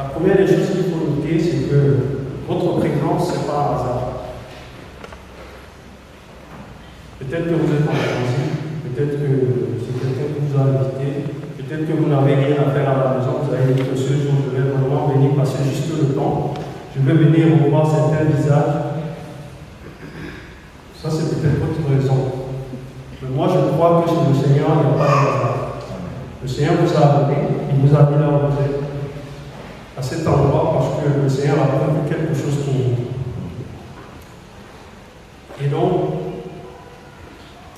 La première des choses qu'il faut noter, c'est que votre présence, ce n'est pas un hasard. Peut-être que vous êtes en transit, peut-être que c'est quelqu'un qui vous a invité, peut-être que vous n'avez rien à faire à la maison, vous avez dit que ce jour, je vais vraiment venir passer juste le temps, je vais venir revoir certains visages. Ça, c'est peut-être votre raison. Mais moi, je crois que chez le Seigneur, il n'y a pas de hasard. Le Seigneur vous a donné, il vous a mis là où vous êtes, à cet endroit, parce que le Seigneur a prévu quelque chose pour vous. Et donc,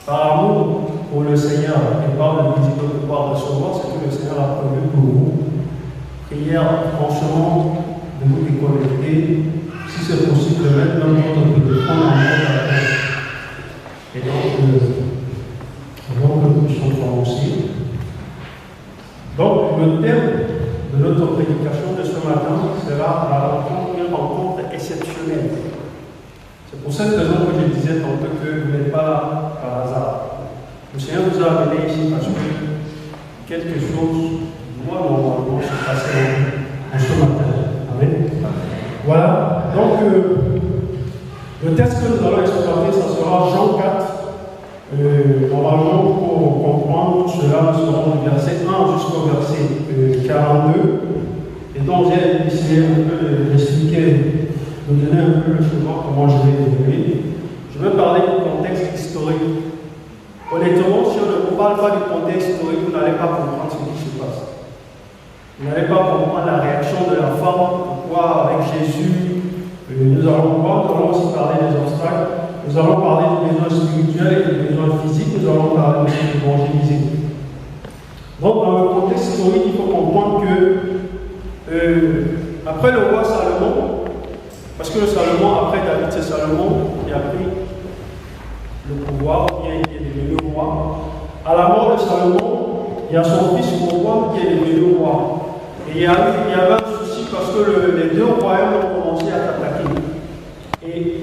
par amour pour le Seigneur et par le désir de pouvoir recevoir ce que le Seigneur a prévu pour vous, prière franchement de vous déconnecter, si c'est possible, de mettre dans votre téléphone en mode appel. Et donc, avant que nous puissions commencer. Donc, le thème de notre prédication de ce matin sera une rencontre exceptionnelle. C'est pour cette raison que je disais tantôt que vous n'êtes pas là par hasard. Le Seigneur vous a amené ici parce que quelque chose doit normalement se passer en ce matin. Amen. Voilà. Donc, le texte que nous allons exploiter, ça sera Jean 4. Normalement, pour comprendre tout cela, nous serons du verset 1 jusqu'au verset 42. Et donc, j'ai essayé un peu d'expliquer, de donner un peu le chemin, comment je vais évoluer. Je vais parler du contexte historique. Honnêtement, si on ne vous parle pas du contexte historique, vous n'allez pas comprendre ce qui se passe. Vous n'allez pas comprendre la réaction de la femme, pourquoi avec Jésus, nous allons aussi parler des obstacles. Nous allons parler des besoins spirituels et des besoins physiques, nous allons parler aussi de l'évangéliser. Donc, dans le contexte historique, il faut comprendre que, après le roi Salomon, parce que le Salomon, après David, c'est Salomon qui a pris le pouvoir, bien qui est devenu roi. À la mort de Salomon, il y a son fils roi qui est devenu roi. Et il y avait un souci parce que les deux royaumes ont commencé à s'attaquer. Et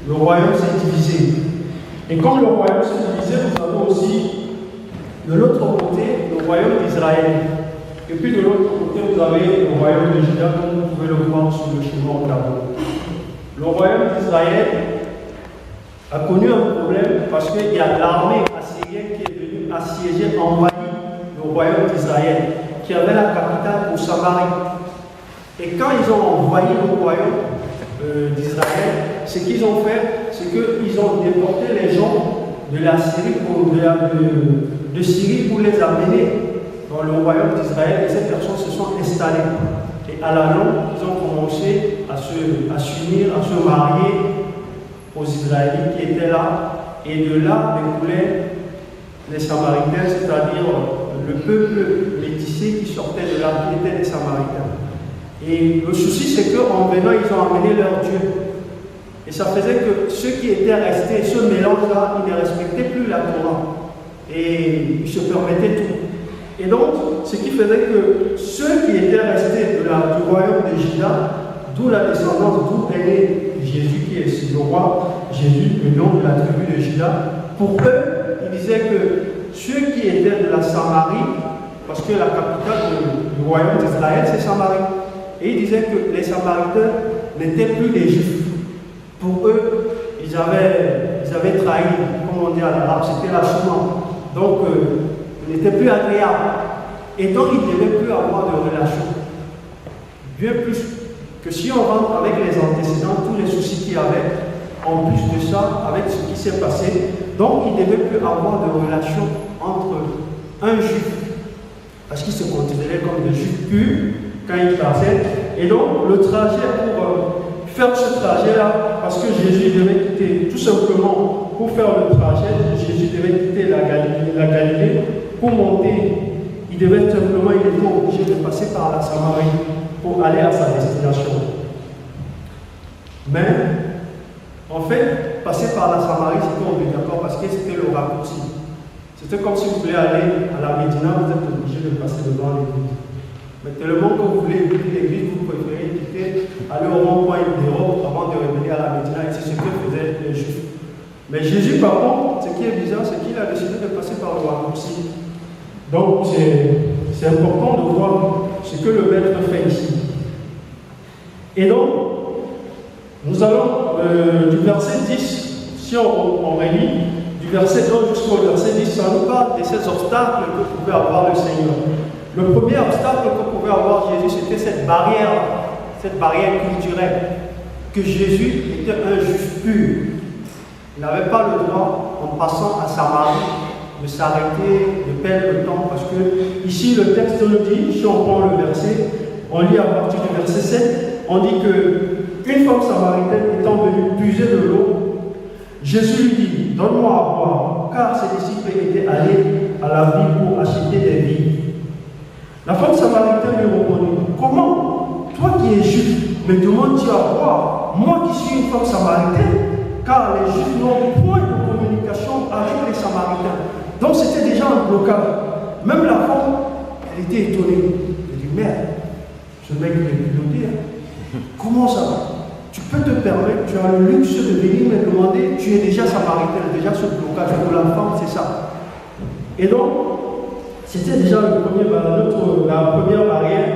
le royaume s'est divisé. Et comme le royaume s'est divisé, vous avez aussi de l'autre côté le royaume d'Israël. Et puis de l'autre côté, vous avez le royaume de Juda, comme vous pouvez le voir sur le schéma au tableau. Le royaume d'Israël a connu un problème parce qu'il y a l'armée assyrienne qui est venue assiéger, envahir le royaume d'Israël, qui avait la capitale au Samarie. Et quand ils ont envahi le royaume d'Israël, ce qu'ils ont fait, c'est qu'ils ont déporté les gens de la Syrie de Syrie pour les amener dans le royaume d'Israël, et ces personnes se sont installées. Et à la longue, ils ont commencé à s'unir, à se marier aux Israélites qui étaient là, et de là découlaient les Samaritains, c'est-à-dire le peuple métissé qui sortait de là, qui étaient les Samaritains. Et le souci, c'est qu'en venant, ils ont amené leur Dieu. Et ça faisait que ceux qui étaient restés, ce mélange-là, ils ne respectaient plus la Torah. Et ils se permettaient tout. Et donc, ce qui faisait que ceux qui étaient restés du royaume de Juda, d'où la descendance, d'où est né Jésus, qui est le roi, Jésus, le nom de la tribu de Juda, pour eux, ils disaient que ceux qui étaient de la Samarie, parce que la capitale du royaume d'Israël, c'est Samarie, et ils disaient que les Samaritains n'étaient plus des Juifs. Pour eux, ils avaient trahi, comme on dit à l'arabe, c'était la chouma. Donc, ils n'étaient plus agréables. Et donc, ils ne devaient plus avoir de relation. Bien plus que si on rentre avec les antécédents, tous les soucis qu'il y avait, en plus de ça, avec ce qui s'est passé, donc ils ne devaient plus avoir de relation entre un juif, parce qu'ils se considéraient comme des juifs purs quand ils passaient. Et donc, le trajet pour faire ce trajet-là, parce que Jésus devait quitter, tout simplement, pour faire le trajet, Jésus devait quitter la Galilée, pour monter, il était obligé de passer par la Samarie pour aller à sa destination. Mais, en fait, passer par la Samarie, c'était obligatoire parce que c'était le raccourci. C'était comme si vous voulez aller à la Médina, vous êtes obligé de passer devant l'église. Mais tellement que vous voulez éviter l'église, vous préférez quitter, aller au rond-point d'Europe avant de revenir à la Médina, et c'est ce que faisaient les Juifs. Mais Jésus, par contre, ce qui est bizarre, c'est qu'il a décidé de passer par le raccourci. Donc, c'est important de voir ce que le Maître fait ici. Et donc, nous allons du verset 10, si on relit, du verset 1 jusqu'au verset 10, ça nous parle de ces obstacles que pouvait avoir le Seigneur. Le premier obstacle que pouvait avoir Jésus, c'était cette barrière culturelle, que Jésus était un juif pur. Il n'avait pas le droit, en passant à Samarie, de s'arrêter, de perdre le temps, parce que ici le texte nous dit, si on prend le verset, on lit à partir du verset 7, on dit que une femme samaritaine étant venue puiser de l'eau, Jésus lui dit, donne-moi à boire, car ses disciples étaient allés à la ville pour acheter des vivres. La femme samaritaine lui répondit, comment, toi qui es juif, me demandes-tu à boire, moi qui suis une femme samaritaine? Car les juifs n'ont point de communication avec les samaritains. Donc c'était déjà un blocage. Même la femme, elle était étonnée. Elle dit, merde, ce mec il est piloté. Comment ça va? Tu peux te permettre, tu as le luxe de venir me demander, tu es déjà samaritain, déjà ce blocage pour la femme, c'est ça. Et donc, c'était déjà la première barrière.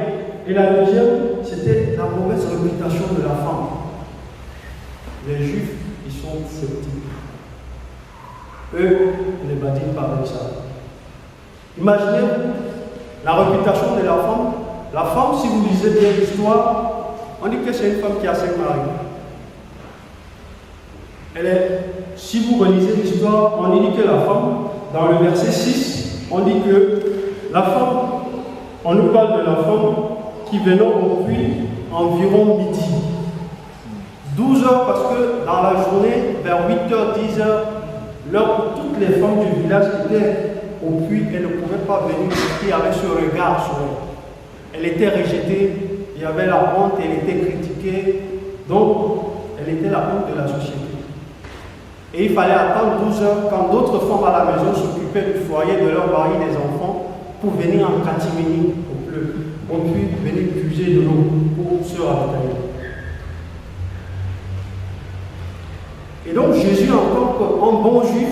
Et la deuxième, c'était la mauvaise réputation de la femme. Les juifs, ils sont sceptiques. Eux, ne badinent pas avec ça. Imaginez la réputation de la femme. La femme, si vous lisez bien l'histoire, on dit que c'est une femme qui a 5 maris. Si vous relisez l'histoire, on dit que la femme, dans le verset 6, on dit que la femme, on nous parle de la femme qui venait au puits environ midi. 12 heures parce que dans la journée, vers 8h, 10h, l'heure où toutes les femmes du village étaient au puits, elles ne pouvaient pas venir parce qu'il y avait ce regard sur elle. Elle était rejetée, il y avait la honte, elle était critiquée, donc elle était la honte de la société. Et il fallait attendre 12 heures quand d'autres femmes à la maison s'occupaient du foyer, de leur mari, des enfants, pour venir en catimini au puits, venir puiser de l'eau pour se ravitailler. Et donc Jésus, en tant qu'un bon juif,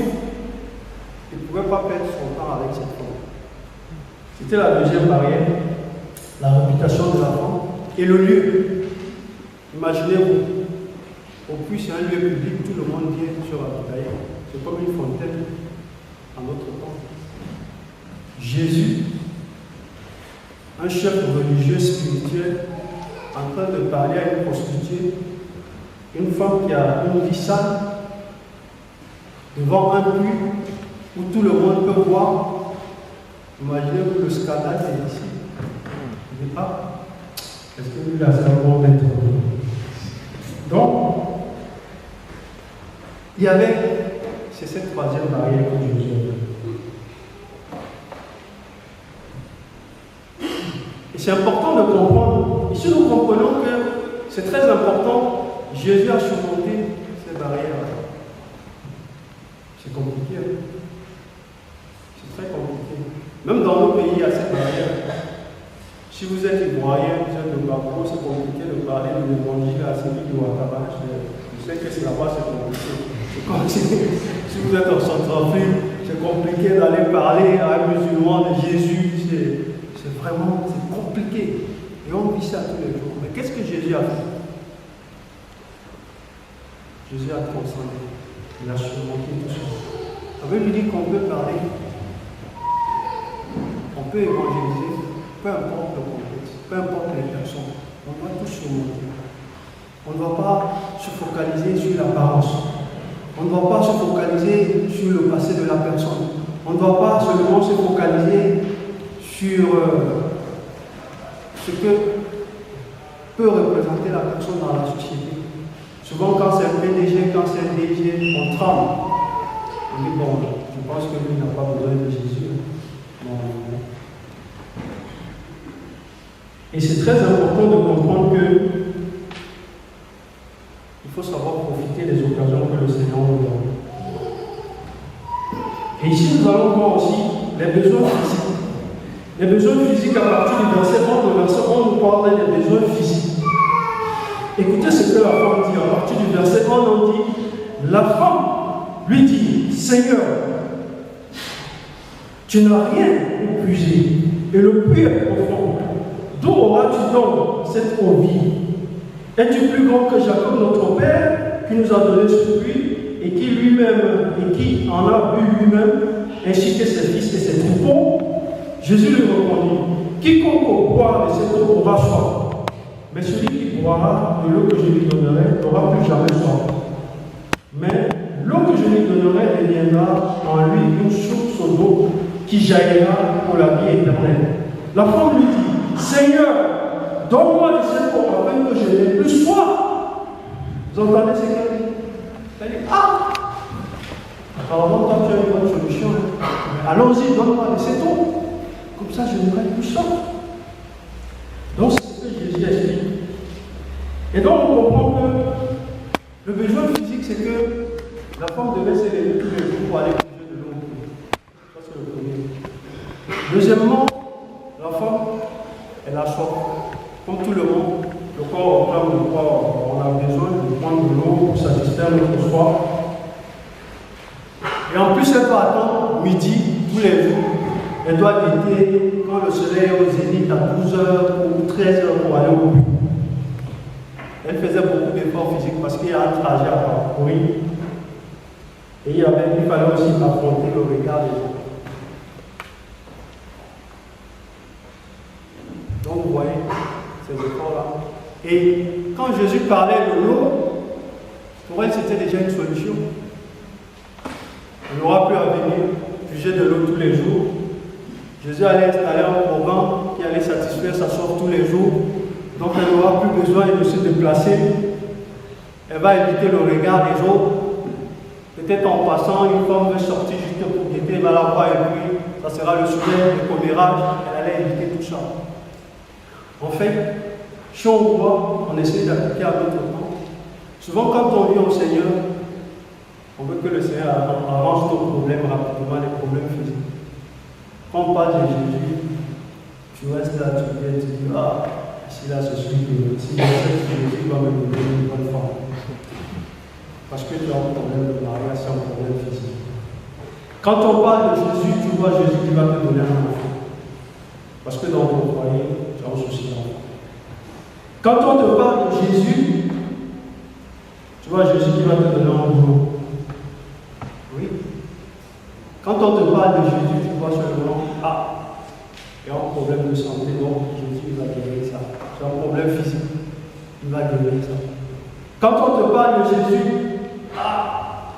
il ne pouvait pas perdre son temps avec cette femme. C'était la deuxième barrière, la réputation de la femme et le lieu. Imaginez-vous, au puits c'est un lieu public, tout le monde vient se ravitailler. C'est comme une fontaine en notre temps. Jésus, un chef religieux spirituel, en train de parler à une prostituée, une femme qui a une vie sale, devant un puits où tout le monde peut voir. Imaginez-vous le scandale qui est ici. Il dit, ah, est-ce que lui là, c'est un bon maître? Donc, il y avait, c'est cette troisième barrière que Jésus a dit. Et c'est important de comprendre. Ici, nous comprenons que c'est très important. Jésus a surmonté ces barrières. C'est compliqué. C'est très compliqué. Même dans nos pays, il y a ces barrières. Si vous êtes ivoirien, vous êtes de Bamako, c'est compliqué de parler de l'évangile à celui de Ouattara. Je sais que c'est là-bas, c'est compliqué. Si vous êtes en Centrafrique, c'est compliqué d'aller parler à un musulman de Jésus. C'est vraiment compliqué. Et on vit ça tous les jours. Mais qu'est-ce que Jésus a fait? Jésus a transcendé. Il a surmonté tout ça. Ça veut lui dire qu'on peut parler, on peut évangéliser, peu importe le contexte, peu importe les personnes. On doit tout surmonter. On ne doit pas se focaliser sur l'apparence. On ne doit pas se focaliser sur le passé de la personne. On ne doit pas seulement se focaliser sur ce que peut représenter la personne dans la société. Souvent, quand c'est un PDG, quand c'est un DG, on tremble. On dit, bon, je pense que lui n'a pas besoin de Jésus. Non. Et c'est très important de comprendre que il faut savoir profiter des occasions que le Seigneur nous donne. Et ici, nous allons voir aussi les besoins physiques. Les besoins physiques, à partir du verset 1, le verset 1 nous parle des besoins physiques. Écoutez ce que la femme dit. À partir du verset 1, on dit, la femme lui dit, Seigneur, tu n'as rien pour puiser, et le puits est profond. D'où auras-tu donc cette eau vive? Es-tu plus grand que Jacob, notre père, qui nous a donné ce puits et qui en a bu lui-même, ainsi que ses fils et ses troupeaux? Jésus lui répondit, quiconque boira de cette eau aura soif, mais celui qui boira de l'eau que je lui donnerai n'aura plus jamais soif. Mais l'eau que je lui donnerai deviendra en lui une source d'eau qui jaillira pour la vie éternelle. La femme lui dit, Seigneur, donne-moi de cette eau afin que je n'ai plus soif. Vous entendez ce qu'elle dit? Elle dit, ah! Apparemment, toi tu as une bonne solution. Allons-y, donne-moi de cette eau. Comme ça, je n'aurai plus soif. Donc, c'est ce que Jésus explique. Et donc, on comprend que le besoin physique, c'est que la femme devait s'élever tous les jours pour aller puiser de l'eau. Ça, c'est le premier. Deuxièmement, la femme, elle a soif. Comme tout le monde, le corps réclame de quoi on a besoin de prendre de l'eau pour satisfaire notre soif. Et en plus, elle va attendre midi tous les jours. Elle doit quitter quand le soleil est au zénith à 12h ou 13h pour aller au but. Elle faisait beaucoup d'efforts physiques parce qu'il y a un trajet à parcourir. Et il fallait aussi affronter le regard des gens. Donc vous voyez ces efforts-là. Et quand Jésus parlait de l'eau, pour elle c'était déjà une solution. On n'aura plus à venir puiser de l'eau tous les jours. Jésus allait installer un programme qui allait satisfaire sa soif tous les jours. Donc elle n'aura plus besoin de se déplacer. Elle va éviter le regard des autres. Peut-être en passant, une femme veut sortir juste pour guetter, elle va la voir et puis ça sera le sujet, le commérage. Elle allait éviter tout ça. En fait, si on voit, on essaie d'appliquer à notre temps. Souvent quand on vient au Seigneur, on veut que le Seigneur arrange nos problèmes rapidement, les problèmes physiques. Quand on parle de Jésus, tu restes là, tu viens, tu dis, ah, si là, je suis que si je sais que Jésus va me donner une bonne femme. Parce que tu as un problème de mariage, c'est un problème physique. Quand on parle de Jésus, tu vois Jésus qui va te donner un enfant. Parce que dans ton foyer, tu as un souci d'enfant. Quand on te parle de Jésus, tu vois Jésus qui va te donner un boulot. Oui. Quand on te parle de Jésus, tu vois seulement, ah, il y a un problème de santé, donc Jésus va guérir ça. Tu as un problème physique, il va guérir ça. Quand on te parle de Jésus, ah,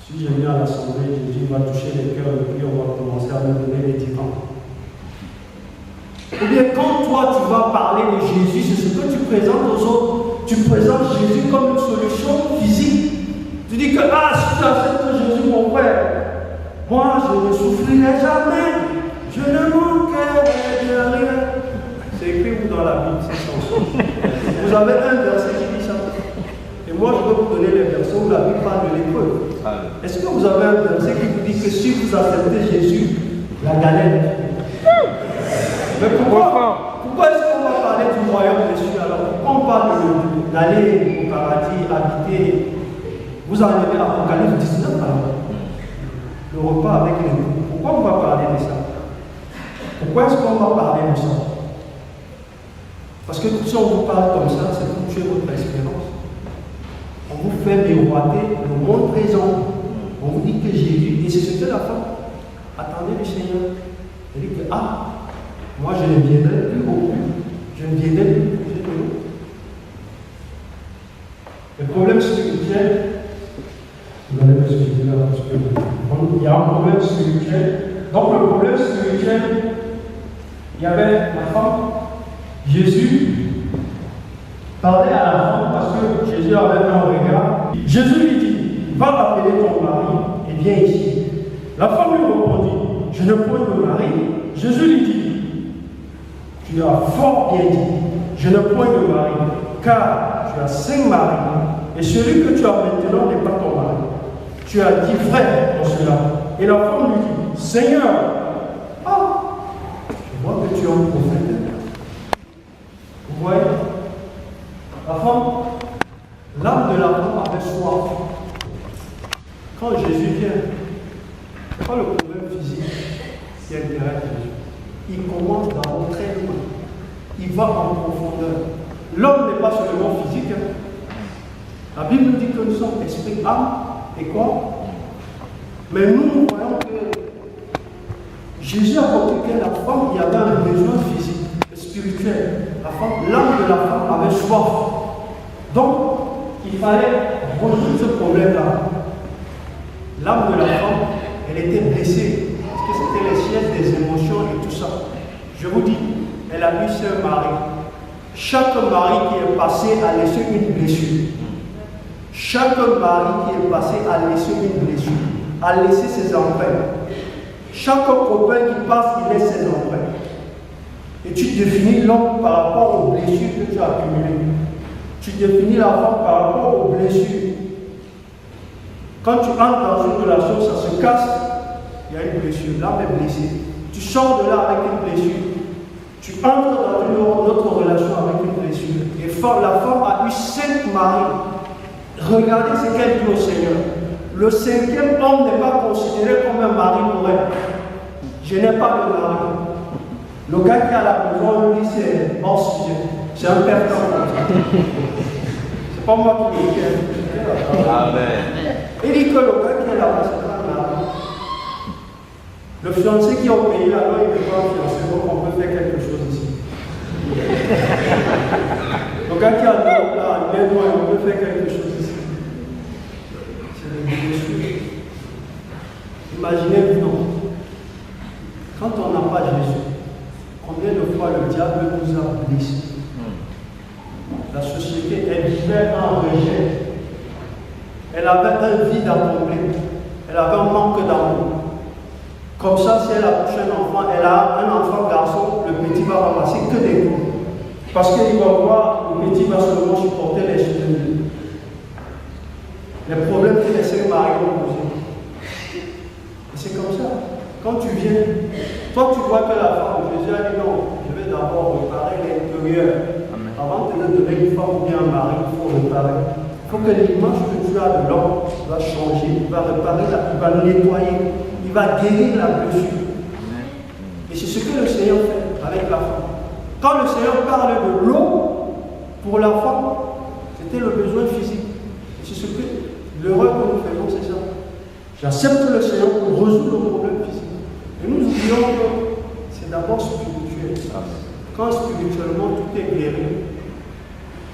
si je viens à l'assemblée, Jésus va toucher les cœurs et puis on va commencer à me donner les divans. Ou bien quand toi tu vas parler de Jésus, c'est ce que tu présentes aux autres. Tu présentes Jésus comme une solution physique. Tu dis que, ah, si tu acceptes Jésus, mon frère, moi je ne souffrirai jamais. Je ne manquerai de rien. C'est écrit où dans la Bible, c'est chanson. Vous avez un verset qui dit ça. Et moi je peux vous donner les versets où la Bible parle de l'épreuve. Est-ce que vous avez un verset qui vous dit que si vous acceptez Jésus, la galère? Mais pourquoi est-ce qu'on va parler du royaume des cieux alors? Pourquoi on parle d'aller au paradis, habiter? Vous arrivez à Apocalypse 19 alors? Le repas avec les loups. Pourquoi on va parler de ça? Pourquoi est-ce qu'on va parler de ça? Parce que si on vous parle comme ça, c'est pour tuer votre espérance. On vous fait miroiter le monde présent. On vous dit que Jésus, et c'est ce que la femme attendait du Seigneur. Elle dit que, ah, moi je ne viendrai plus au but. Je ne viendrai plus puiser de l'eau. Le problème spirituel, vous allez m'excuser là parce qu'il y a un problème spirituel. Donc le problème spirituel, il y avait la femme. Jésus parlait à la femme parce que Jésus avait un regard. Jésus lui dit, va appeler ton mari et viens ici. La femme lui répondit, je ne point de mari. Jésus lui dit, tu as fort bien dit, je ne point de mari, car tu as 5 maris, et celui que tu as maintenant n'est pas ton mari. Tu as dit vrai dans cela. Et la femme lui dit, Seigneur, ah, je vois que tu es un prophète. Vous voyez, la femme, l'âme de la femme avait soif. Quand Jésus vient, ce n'est pas le problème physique qui intéresse Jésus. Il commence d'abord très loin. Il va en profondeur. l'homme n'est pas seulement physique. La Bible nous dit que nous sommes esprit, âme et corps. Mais nous voyons que Jésus a compris que la femme, il y avait un besoin physique, spirituel. L'âme de la femme avait soif. Donc, il fallait résoudre ce problème-là. L'âme de la femme, elle était blessée. Parce que c'était les sièges des émotions et tout ça. Je vous dis, elle a eu ce mari. Chaque mari qui est passé a laissé une blessure. Chaque mari qui est passé a laissé une blessure, a laissé ses empreintes. Chaque copain qui passe, il laisse ses empreintes. Et tu définis l'homme par rapport aux blessures que tu as accumulées. Tu définis la femme par rapport aux blessures. Quand tu entres dans une relation, ça se casse, il y a une blessure, l'âme est blessée. Tu sors de là avec une blessure. Tu entres dans une autre relation avec une blessure. Et la femme a eu 5 maris. Regardez ce qu'elle dit au Seigneur. Le 5e homme n'est pas considéré comme un mari pour elle. Je n'ai pas de mari. Le gars qui a la maison, lui, c'est hors sujet. C'est un perdant. C'est pas moi qui le dis. Amen. Il dit que le gars qui est là-bas, c'est pas un mari. Le fiancé qui est au pays là-bas, il n'est pas un fiancé, donc on peut faire quelque chose ici. Le gars qui a là, il est loin, on peut faire quelque chose ici. C'est le blessure. Imaginez-vous donc, quand on n'a pas Jésus, combien de fois le diable nous a blessés? La société, elle vivait en rejet. Elle avait un vide à combler. Elle avait un manque d'amour. Comme ça, si elle a touché un enfant, elle a un enfant garçon, le petit va ramasser que des coups. Parce qu'il va voir, le petit va seulement supporter les problèmes que les 5 maris ont posés. Et c'est comme ça. Quand tu viens, toi tu vois que la femme, Jésus a dit non, je vais d'abord réparer l'intérieur. Avant de te donner une femme ou bien un mari, il faut réparer. Il faut que l'image que tu as de l'homme va changer, il va réparer, il va nettoyer, il va guérir la blessure. Et c'est ce que le Seigneur fait avec la femme. Quand le Seigneur parle de l'eau pour la femme, c'était le besoin physique. Et c'est ce que l'erreur que nous faisons, c'est ça. J'accepte le Seigneur pour résoudre le problème physique. Et nous oublions que c'est d'abord spirituel. Quand spirituellement tout est guéri,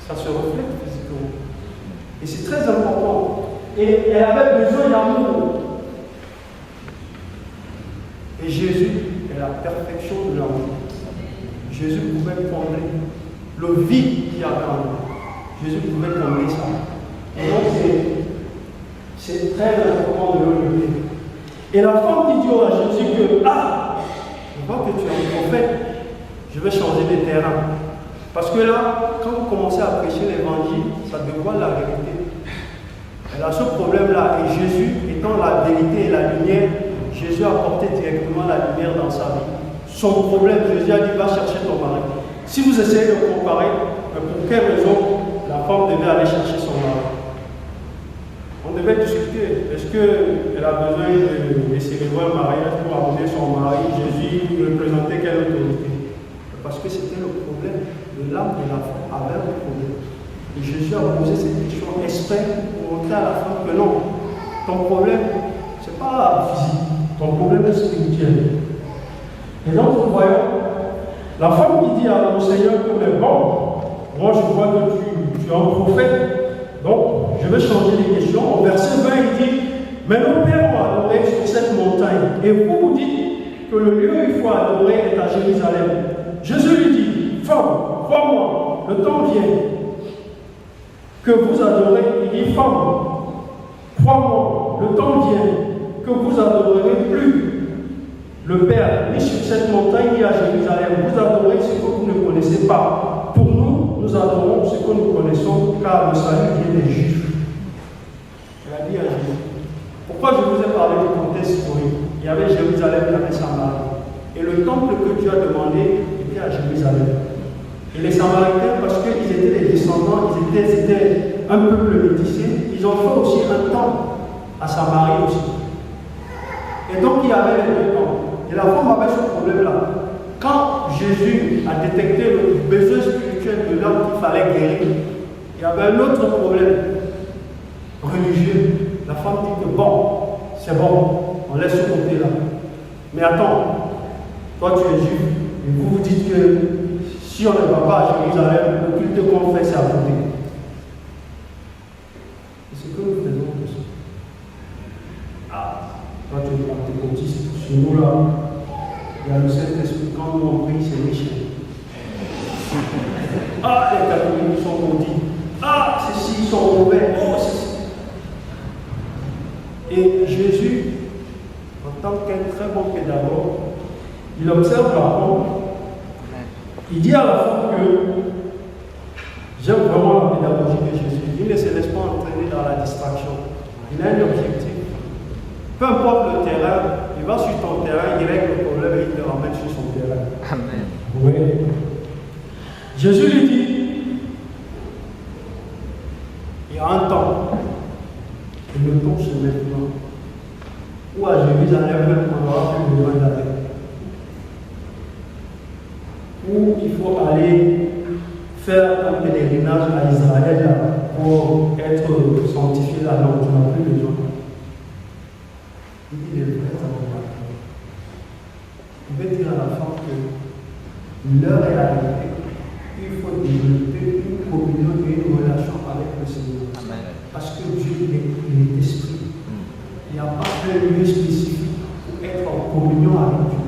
ça se reflète physiquement. Et c'est très important. Et elle avait besoin d'amour. Et Jésus est la perfection de l'amour. Jésus pouvait combler le vide qu'il y a dans nous. Jésus pouvait combler ça. Et donc c'est très important de le lever. Et la femme qui dit à Jésus que je vois que tu es un prophète, je vais changer de terrain. Parce que là, quand vous commencez à prêcher l'évangile, ça dévoile la vérité. Elle a ce problème-là, et Jésus, étant la vérité et la lumière, Jésus a apporté directement la lumière dans sa vie. Son problème, Jésus a dit, va chercher ton mari. Si vous essayez de comparer, pour quelle raison la femme devait aller chercher son mari? On devait discuter. Est-ce qu'elle a besoin de célébrer un mariage pour amener son mari? Jésus représentait quelle autorité? Parce que c'était le problème de l'âme de la femme avait un problème. Et Jésus a posé cette question exprès pour montrer à la femme que non, ton problème, ce n'est pas physique, ton problème est spirituel. Et donc nous voyons la femme qui dit à mon Seigneur que mais bon, moi je vois que tu es un prophète, donc je vais changer les questions. Au verset 20, il dit, mais nos pères ont adoré sur cette montagne, et vous dites que le lieu où il faut adorer est à Jérusalem. Jésus lui dit, femme, crois-moi, le temps vient que vous adorez. Il dit, femme, crois-moi, le temps vient que vous adorerez plus le Père, ni sur cette montagne, ni à Jérusalem. Vous adorez ce que vous ne connaissez pas. Pour nous, nous adorons ce que nous connaissons, car le salut vient des Juifs. Elle a dit à Jésus. Pourquoi je vous ai parlé du contexte historique? Il y avait Jérusalem, il y avait Samarie. Et le temple que Dieu a demandé était à Jérusalem. Et les Samaritains, parce qu'ils étaient des descendants, ils étaient un peuple métissé, ils ont fait aussi un temple à Samarie aussi. Et donc il y avait les deux temples. Et la femme avait ce problème-là. Quand Jésus a détecté le besoin spirituel spirituel de l'homme qu'il fallait guérir. Il y avait un autre problème religieux. La femme dit que bon, c'est bon, on laisse ce côté-là. Mais attends, toi tu es juif, et vous vous dites que si on ne va pas à Jérusalem, le culte qu'on fait, c'est à côté. C'est ce que nous faisons aussi. Ah, toi tu es pentecôtiste, chez nous là, il y a le Saint-Esprit, quand nous on prie, c'est riche. Ah, les catholiques sont maudits. Ah, ceux-ci sont mauvais. Oh, ceci. Et Jésus, en tant qu'un très bon pédagogue, il observe par contre, il dit à la fois que j'aime vraiment la pédagogie de Jésus. Il ne se laisse pas entraîner dans la distraction. Il a un objectif. Peu importe le terrain, il va sur ton terrain, il règle le problème et il te ramène sur son terrain. Amen. Oui. Jésus lui dit, il y a un temps, et le temps c'est maintenant, où à Jérusalem, on n'aura plus besoin d'aller. Où il faut aller faire un pèlerinage à Israël pour être sanctifié là, non, tu n'as plus besoin. Il dit les vrais amours. Il veut dire à la femme que l'heure est arrivée. Il faut développer une communion et une relation avec le Seigneur. Amen. Parce que Dieu est esprit. Il n'y a pas un lieu spécifique pour être en communion avec Dieu.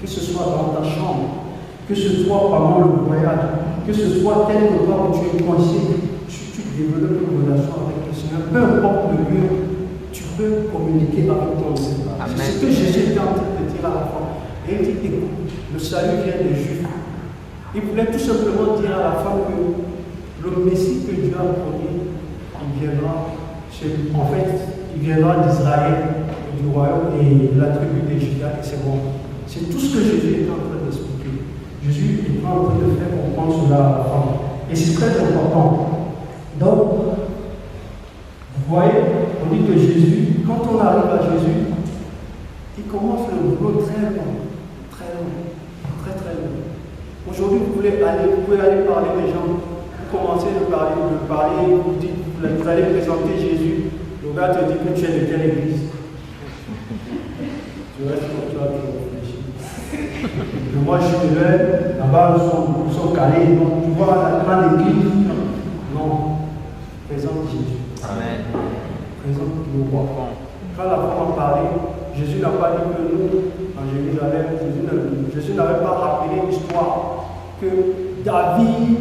Que ce soit dans ta chambre, que ce soit pendant le voyage, que ce soit quelque part où tu es coincé, tu développes une relation avec le Seigneur. Peu importe le lieu, tu peux communiquer avec ton Seigneur. C'est ce que Jésus était en train de dire à la femme. Et il dit, écoute, le salut vient des Juifs. Il voulait tout simplement dire à la femme que le Messie que Dieu a promis, il viendra, en fait, il viendra d'Israël, du royaume et de la tribu des Judas, et c'est bon. C'est tout ce que Jésus est en train d'expliquer. Jésus est en train de faire comprendre cela à la femme. Et c'est très important. Donc, vous voyez, on dit que Jésus, quand on arrive à Jésus, il commence le boulot très long, très long, très très long. Aujourd'hui, vous pouvez aller parler des gens, vous commencez à parler, vous allez présenter Jésus, le gars te dit que tu es de quelle église. Tu restes comme toi, tu réfléchis. Moi, je suis de l'œil, là-bas, ils sont calés, donc tu vois la grande église. Non, présente Jésus. Amen. Présente le roi. Quand la femme a parlé, Jésus n'a pas dit que nous, en Jérusalem, Jésus n'avait pas rappelé l'histoire que David,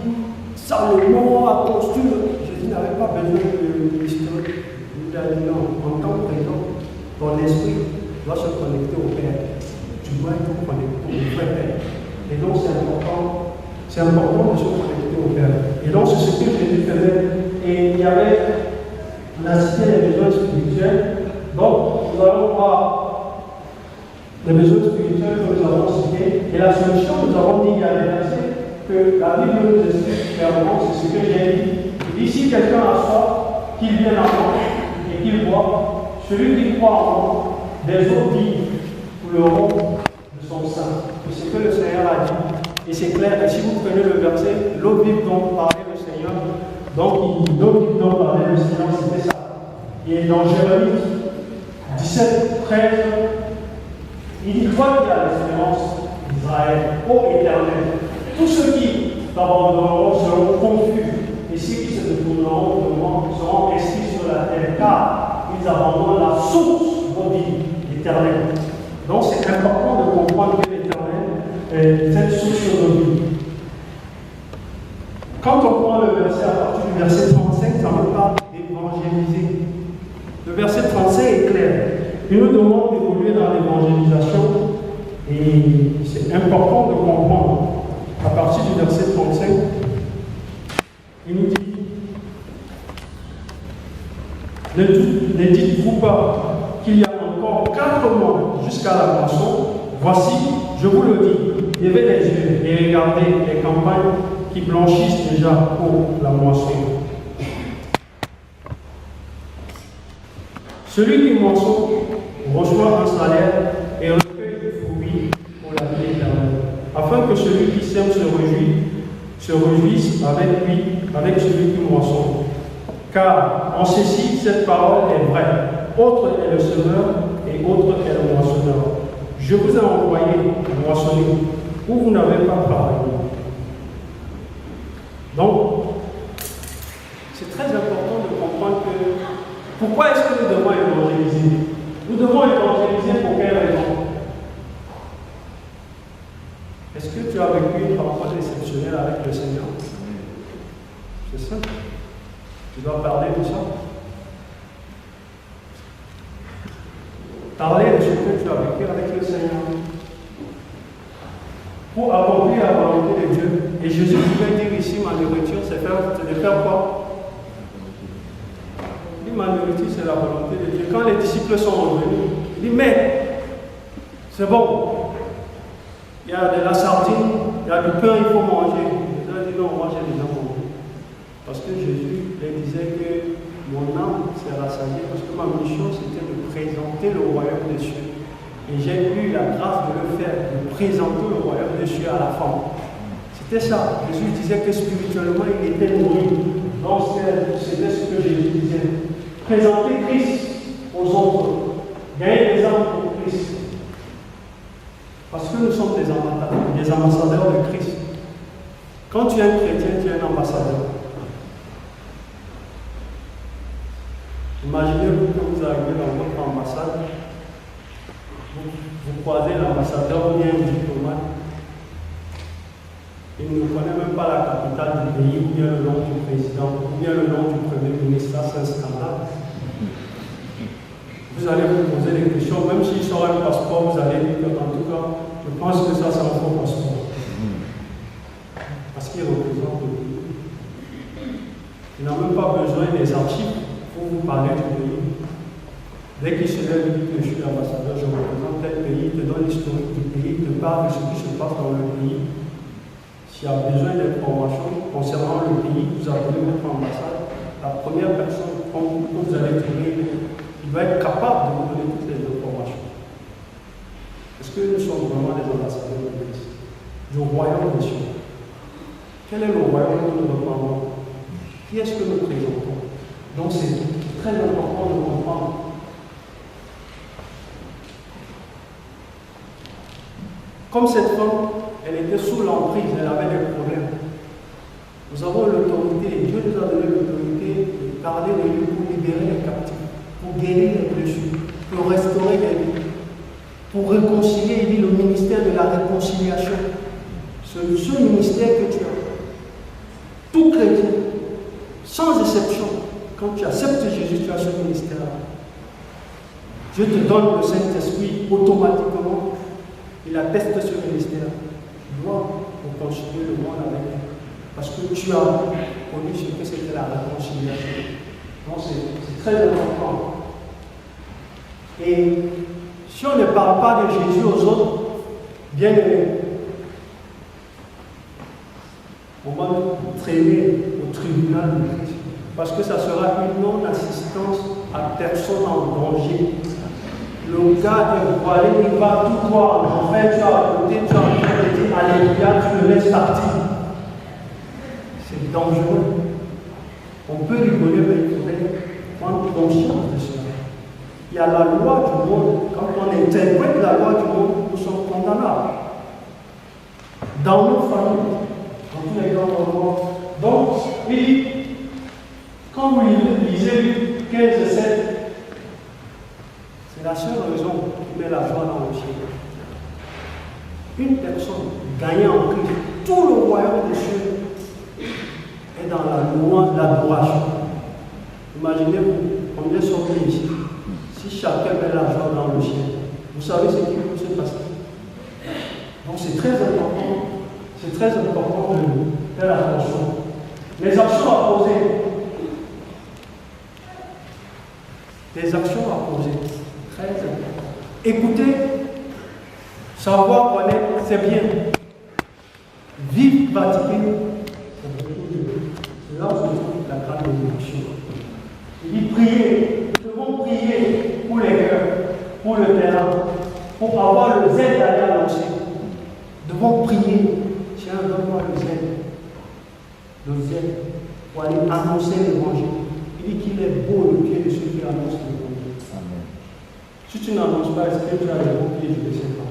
Salomon a construit. Jésus n'avait pas besoin de l'histoire. Il a dit non, en tant que présent, ton esprit doit se connecter au Père. Tu dois être connecté au vrai Père. Et donc c'est important de se connecter au Père. Et donc c'est ce que Jésus faisait. Et il y avait, on a cité les besoins spirituels. Donc nous allons voir les besoins spirituels que nous avons cités. Et la solution, nous avons dit il y a des versets que la Bible nous explique clairement, c'est ce que j'ai dit. Il dit si quelqu'un a soif, qu'il vienne à moi et qu'il boive, celui qui croit en moi, des eaux vives couleront de son sein. C'est ce que le Seigneur a dit. Et c'est clair, et si vous prenez le verset, l'eau vive dont parlait le Seigneur, donc l'eau vive dont parlait le Seigneur, c'était ça. Et dans Jérémie 17, 13, il dit toi qui as l'espérance d'Israël, ô Éternel, tous ceux qui t'abandonneront seront confus, et ceux qui se détourneront de moi seront inscrits sur la terre, car ils abandonnent la source de vie éternelle. Donc c'est important de comprendre que l'Éternel est cette source de vie. Quand on prend le verset à partir du verset 35, ça nous parle d'évangéliser. Le verset 35 est clair. Il nous demande d'évoluer dans l'évangélisation et c'est important de comprendre. À partir du verset 35, il nous dit ne dites-vous pas qu'il y a encore 4 mois jusqu'à la moisson. Voici, je vous le dis, levez les yeux et regardez les campagnes qui blanchissent déjà pour la moisson. Celui qui moissonne reçoit un salaire et recueille du fruit pour la vie éternelle, afin que celui qui sème se se réjouissent avec lui, avec celui qui moissonne. Car en ceci, cette parole est vraie. Autre est le semeur et autre est le moissonneur. Je vous ai envoyé moissonner où vous n'avez pas travaillé. Donc, c'est très important de comprendre que pourquoi est-ce que nous devons évangéliser? Nous devons évangéliser pour quelle raison? Est-ce que tu as vécu une rencontre exceptionnelle avec le Seigneur? C'est ça. Tu dois parler de ça. Parler de ce que tu as vécu avec le Seigneur. Pour accomplir la volonté de Dieu. Et Jésus pouvait dire ici, ma nourriture, c'est de faire quoi? Il dit, ma nourriture, c'est la volonté de Dieu. Quand les disciples sont revenus, il dit, mais, c'est bon. Il y a de la sardine, il y a du pain, il faut manger. Ils ont dit, non, moi j'ai déjà mangé. Parce que Jésus leur disait que mon âme sera rassasiée, parce que ma mission c'était de présenter le royaume des cieux. Et j'ai eu la grâce de le faire, de présenter le royaume des cieux à la fin. C'était ça. Jésus disait que spirituellement il était nourri. Donc c'était ce que Jésus disait. Présenter Christ aux autres. Gagner des âmes pour Christ. Parce que nous sommes des ambassadeurs de Christ. Quand tu es un chrétien, tu es un ambassadeur. Imaginez-vous que vous arrivez dans votre ambassade, vous croisez l'ambassadeur ou bien un diplomate, il ne connaît même pas la capitale du pays, ou bien le nom du président, ou bien le nom du premier ministre, ça c'est un scandale. Vous allez vous poser des questions, même s'il sort un passeport, vous allez dire que, en tout cas, je pense que ça c'est un faux passeport. Parce qu'il représente le pays. Il n'a même pas besoin des archives pour vous parler du pays. Dès qu'il se lève, il dit que je suis ambassadeur, je représente tel pays, il te donne l'historique du pays, il te parle de ce qui se passe dans le pays. S'il y a besoin d'informations concernant le pays, vous appelez votre ambassade. La première personne que vous allez trouver, il va être capable de vous donner toutes les informations. Est-ce que nous sommes vraiment des ambassadeurs de Christ? Du royaume des cieux. Quel est le royaume que nous représentons? Qui est-ce que nous présentons? Donc c'est très important de comprendre. Comme cette femme, elle était sous l'emprise, elle avait des problèmes. Nous avons l'autorité, Dieu nous a donné l'autorité de parler de lui pour libérer les captifs, pour guérir les blessures, pour restaurer les vies, pour réconcilier, il dit le ministère de la réconciliation. Ce ministère que tu as, tout chrétien, sans exception, quand tu acceptes Jésus, tu as ce ministère-là. Dieu te donne le Saint-Esprit automatiquement. Il atteste ce ministère. Tu dois réconcilier le monde avec lui. Parce que tu as connu ce que c'était la réconciliation. Donc c'est très important. Et si on ne parle pas de Jésus aux autres, bien aimés, on va nous traîner au tribunal de Christ. Parce que ça sera une non-assistance à personne en danger. Le gars est voilé, il va tout voir. En fait, tu as à côté, tu as en train de dire alléluia, tu le laisses partir. C'est dangereux. On peut rigoler, mais il faudrait prendre conscience de cela. Il y a la loi du monde. Quand on interprète la loi du monde, nous sommes condamnables. Dans nos familles, dans tous les grands. Donc, il dit, quand vous lisez 15-7, c'est la seule raison qui met la joie dans le ciel. Une personne gagnant en Christ, tout le royaume des cieux est dans la louange, l'adoration. Imaginez-vous, combien sont-ils ici? Si chacun met la joie dans le ciel, vous savez ce qui peut se passer. Donc c'est très important de faire attention. Les actions à poser. Des actions à poser. Très important. Écouter, savoir connaître, c'est bien. Vivre, pratiquer, c'est beaucoup mieux. C'est là où se trouve la grande bénédiction. Il dit prier. Nous devons prier pour les cœurs, pour le terrain, pour avoir le zèle d'aller annoncer. Nous devons prier. Tiens, donne-moi le zèle. le zèle, pour aller annoncer l'évangile. Il dit qu'il est beau le pied de ceux qui annoncent l'évangile. Si tu n'annonces pas, est-ce que tu as le beau pied? Je ne sais pas.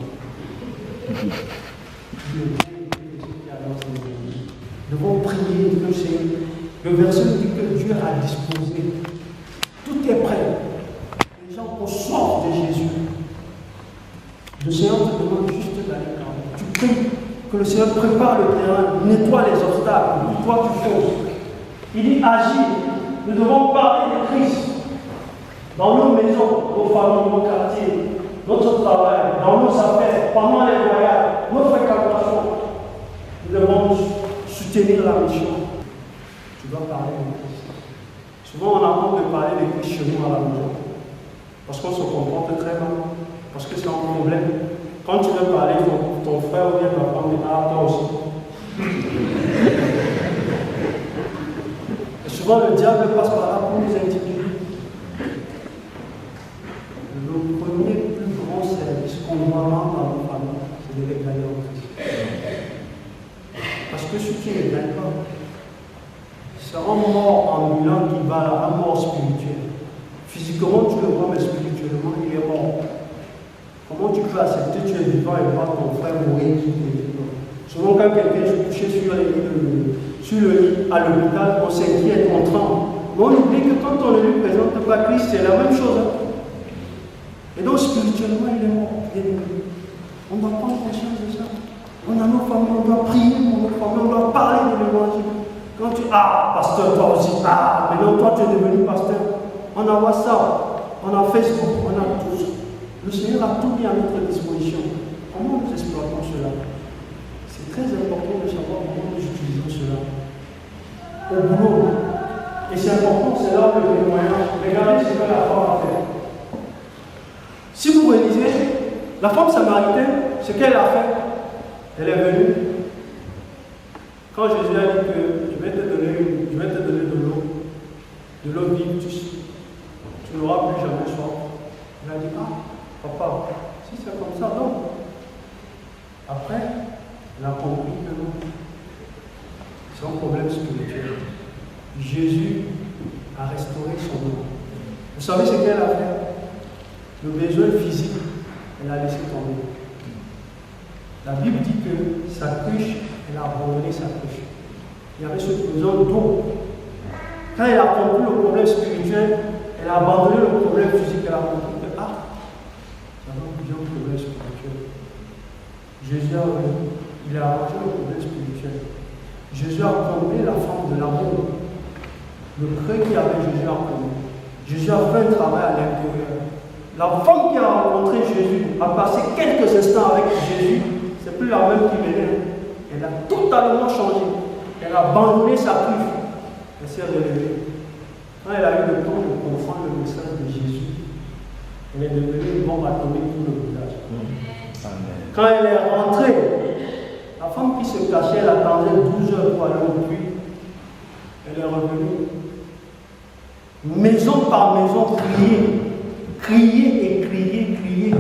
Nous devons prier que Seigneur. Le verset dit que Dieu a disposé. Tout est prêt. Les gens ont soif de Jésus. Le Seigneur te demande juste d'aller quand même. Tu pries que le Seigneur prépare le terrain, nettoie les obstacles, où toi tu fonces. Il dit agis. Nous devons parler de Christ dans nos maisons, nos familles, nos quartiers, notre travail, dans nos affaires, pendant les voyages, nos fréquentations. Nous devons soutenir la mission. Tu dois parler de Christ. Souvent, on a honte de parler de Christ chez nous à la maison. Parce qu'on se comporte très mal. Parce que c'est un problème. Quand tu veux parler, ton frère ou bien ta femme dit ah, toi aussi. Et souvent, le diable passe par là pour nous intimider. Le premier plus grand service qu'on doit rendre à nos familles, c'est de les gagner en Christ. Parce que ceux qui ne gagnent pas, c'est un mort ambulant qui va là, un mort spirituel. Physiquement, tu le vois, mais spirituellement, il est mort. Comment tu peux accepter que tu es vivant et voir ton frère mourir sous tes yeux? Souvent, quand quelqu'un est couché sur le lit à l'hôpital, on s'inquiète, on tremble. Mais on oublie que quand on ne lui présente pas Christ, c'est la même chose. Et donc, spirituellement, il est mort. On doit prendre conscience de ça. On a nos familles, on doit prier pour nos familles, on doit parler de l'évangile. Quand tu pasteur, toi aussi, maintenant toi tu es devenu pasteur. On a WhatsApp, on a Facebook, on a tout ça. Le Seigneur a tout mis à notre disposition. Comment nous exploitons cela? C'est très important de savoir comment nous utilisons cela. Au boulot. Et c'est important, c'est là que les moyens. Regardez ce que la femme a fait. Si vous réalisez, la femme samaritaine, ce qu'elle a fait, elle est venue. Quand Jésus a dit que je vais te donner de l'eau vive, tu n'auras plus jamais soif. Elle a dit, papa, si c'est comme ça, non. Après, elle a compris que non. C'est un problème spirituel. Jésus a restauré son eau. Vous savez ce qu'elle a fait? Le besoin physique, elle a laissé tomber. La Bible dit que sa cruche, elle a abandonné sa cruche. Il y avait ce besoin d'eau. Quand elle a compris le problème spirituel, elle a abandonné le problème physique. Elle a compris que, j'avais plusieurs problèmes spirituels. Jésus a venu, il a arrangé le problème spirituel. Jésus a comblé la forme de l'amour. Le creux qu'il y avait, Jésus a comblé. Jésus a fait un travail à l'intérieur. La femme qui a rencontré Jésus a passé quelques instants avec Jésus. C'est plus la même qui venait. Elle a totalement changé. Elle a abandonné sa cruche. Elle s'est relevée. Quand elle a eu le temps de comprendre le message de Jésus, elle est devenue une bombe atomique pour le village. Quand elle est rentrée, la femme qui se cachait, elle attendait 12 heures pour aller au puits. Elle est revenue. Maison par maison, crier et crier.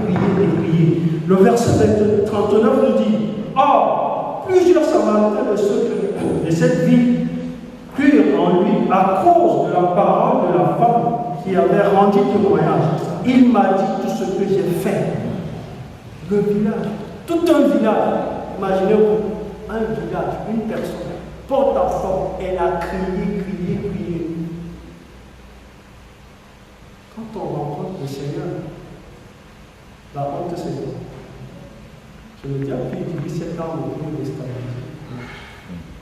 Le verset 39 nous dit, plusieurs Samaritains de cette ville crurent en lui à cause de la parole de la femme qui avait rendu témoignage. Il m'a dit tout ce que j'ai fait. Le village, tout un village, imaginez-vous, un village, une personne, porte à porte, elle a crié. Quand on rencontre le Seigneur, la honte c'est quoi? C'est le diable qui utilise cette arme pour nous déstabiliser.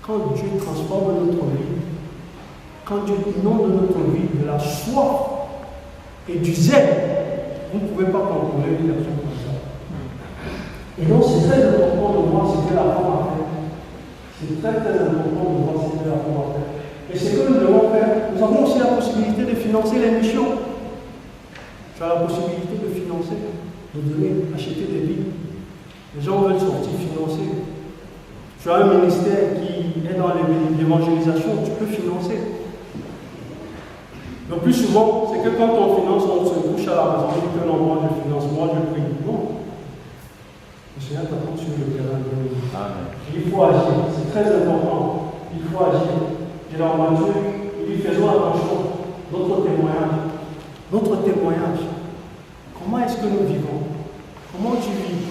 Quand Dieu transforme notre vie, quand Dieu inonde notre vie de la soif et du zèle, vous ne pouvez pas contrôler une personne comme ça. Et donc c'est très important de voir ce que la femme a fait. C'est très important de voir ce que la femme a fait. Et ce que nous devons faire, nous avons aussi la possibilité de financer les missions. Tu as la possibilité de financer, de donner, acheter des livres. Les gens veulent sortir financer. Tu as un ministère qui est dans l'évangélisation, tu peux financer. Le plus souvent, c'est que quand on finance, on se couche à la maison, on dit que non, moi je finance, moi je prie. Non. Le Seigneur t'attend sur le terrain. Il faut agir, c'est très important. Il faut agir. J'ai en voiture, il dit faisons attention. Notre témoignage. Notre témoignage. Comment est-ce que nous vivons? Comment tu vis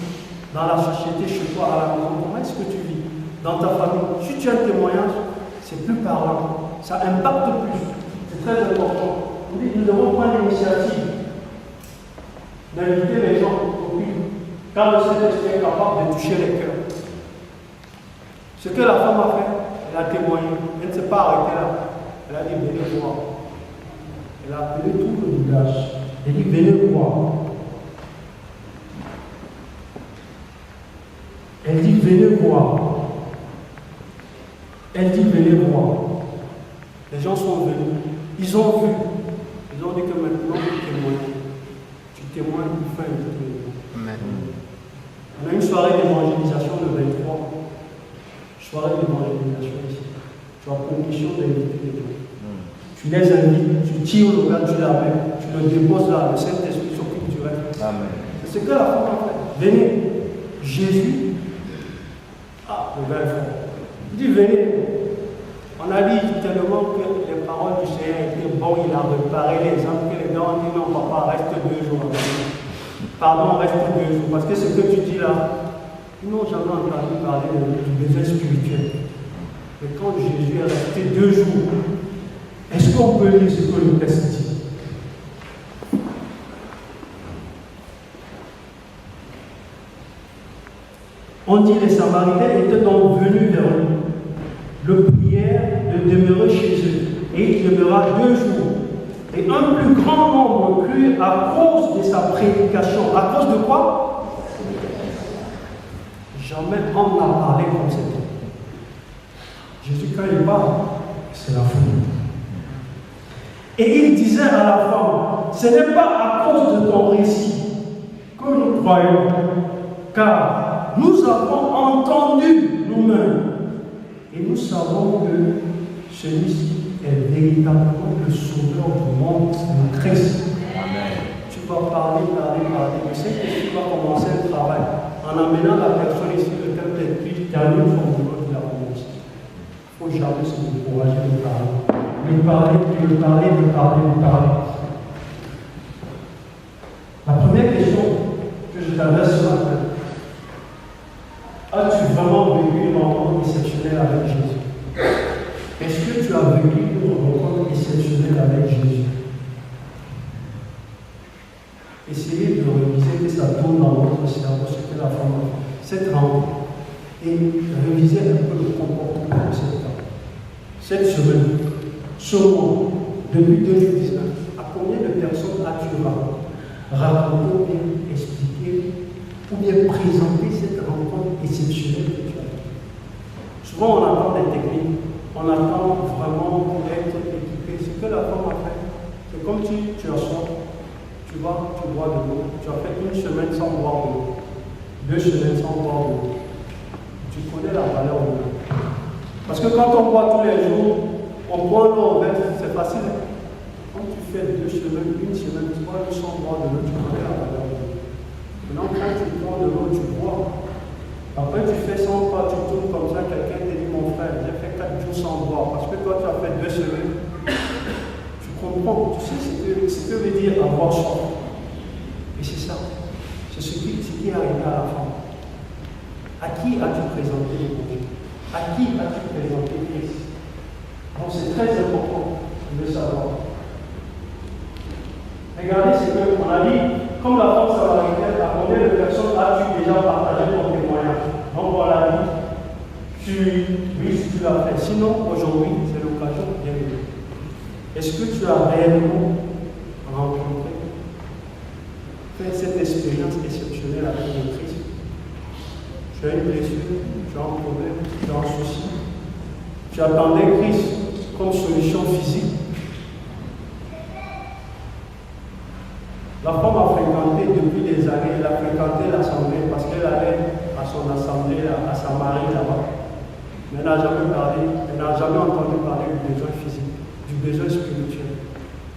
dans la société, chez toi, à la maison? Comment est-ce que tu vis dans ta famille? Si tu as un témoignage, c'est plus parlant. Ça impacte plus. C'est très important. Nous devons prendre l'initiative d'inviter les gens au culte, car le Saint-Esprit est capable de toucher les cœurs. Ce que la femme a fait, elle a témoigné. Elle ne s'est pas arrêtée là. Elle a dit venez voir. Elle a appelé tout le village. Elle dit venez voir. Elle dit venez voir. Elle dit venez voir. Les gens sont venus. Ils ont vu. Ils ont dit que maintenant tu témoignes. Tu témoignes pour faire une témoignage. On a une soirée d'évangélisation le 23. Soirée d'évangélisation ici. Tu as permission d'inviter les gens. Tu les invites, tu tires le gars, tu l'amènes, tu le déposes là, le Saint-Esprit s'occupe du reste. C'est ce que la femme a fait. Venez. Jésus. Ah, le gars est fort. Il dit venez. On a dit tellement que les paroles du Seigneur étaient bonnes, il a réparé les âmes, que les gars ont dit non, papa, reste 2 jours. Pardon, reste 2 jours. Parce que ce que tu dis là, ils n'ont jamais entendu parler du besoin spirituel. Mais quand Jésus est resté 2 jours, est-ce qu'on peut lire ce que le texte dit? On dit les Samaritains étaient donc venus vers lui. Le prièrent de demeurer chez eux. Et il demeura 2 jours. Et un plus grand nombre crut à cause de sa prédication. À cause de quoi? Jamais on n'a parlé comme c'était. Jésus, quand il parle, c'est la folie. Et il disait à la femme, ce n'est pas à cause de ton récit que nous croyons, car nous avons entendu nous-mêmes. Et nous savons que celui-ci est véritablement le sauveur du monde, le Christ. Amen. Tu vas parler. Mais c'est que tu vas commencer le travail en amenant la personne ici, le temple est plus terminé son boulot qu'il a commencé. Il faut jamais se décourager de parler. De parler. La première question que je t'adresse ce matin, as-tu vraiment vécu une rencontre exceptionnelle avec Jésus? Est-ce que tu as vécu une rencontre exceptionnelle avec Jésus? Essayez de réviser que ça tourne dans votre cerveau, ce que la femme a fait. Cette rencontre. Et réviser un peu le comportement de cette femme. Cette semaine, ce mois, depuis 2019, à combien de personnes as-tu raconté ou bien expliqué ou bien présenté cette rencontre exceptionnelle que tu as fait? Souvent, on attend des techniques, on attend vraiment pour être équipé. Ce que la femme a fait, c'est comme tu as soif, tu bois de l'eau. Tu as fait 1 semaine sans boire de l'eau, 2 semaines sans boire de l'eau. Tu connais la valeur de l'eau. Parce que quand on boit tous les jours, on boit l'eau, c'est facile. Quand tu fais 2 semaines, 1 semaine, tu bois sans boire de l'eau, tu connais la valeur de l'eau. Maintenant, quand tu bois de l'eau, tu bois. Après, tu fais 100 pas, tu tournes comme ça, quelqu'un te dit, mon frère, j'ai fait 4 jours sans boire. Parce que toi, tu as fait 2 semaines. Tu comprends, tu sais ce que veut dire avoir soif. Et c'est ça. C'est ce qui est arrivé à la femme. À qui as-tu présenté l'évangile? À qui as-tu présenté Christ? Donc c'est très important de le savoir. Regardez ce qu'on a dit. Comme la femme samaritaine, à combien de personnes as-tu déjà partagé ton témoignage? Donc on l'a dit. Oui, si tu l'as fait. Sinon, aujourd'hui, c'est l'occasion de bien aider. Est-ce que tu as réellement rencontré, fait cette expérience exceptionnelle avec le Christ? Tu as une blessure, tu as un problème, tu as un souci. Tu attendais Christ comme solution physique. La femme a fréquenté depuis des années, elle a fréquenté l'assemblée parce qu'elle allait à son assemblée, à sa mari là-bas. Mais elle n'a jamais parlé, elle n'a jamais entendu parler du besoin physique, du besoin spirituel.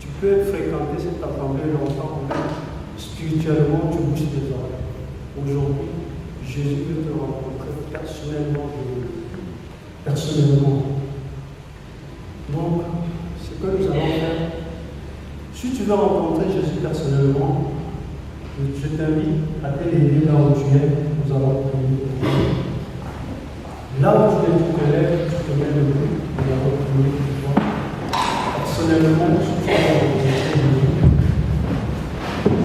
Tu peux fréquenter cette assemblée longtemps, mais spirituellement, tu bouges des oreilles. Aujourd'hui, Jésus veut te rencontrer personnellement. Donc, ce que nous allons faire, si tu veux rencontrer Jésus personnellement, je t'invite à te lever là où tu es, nous allons prier. Là où tu es,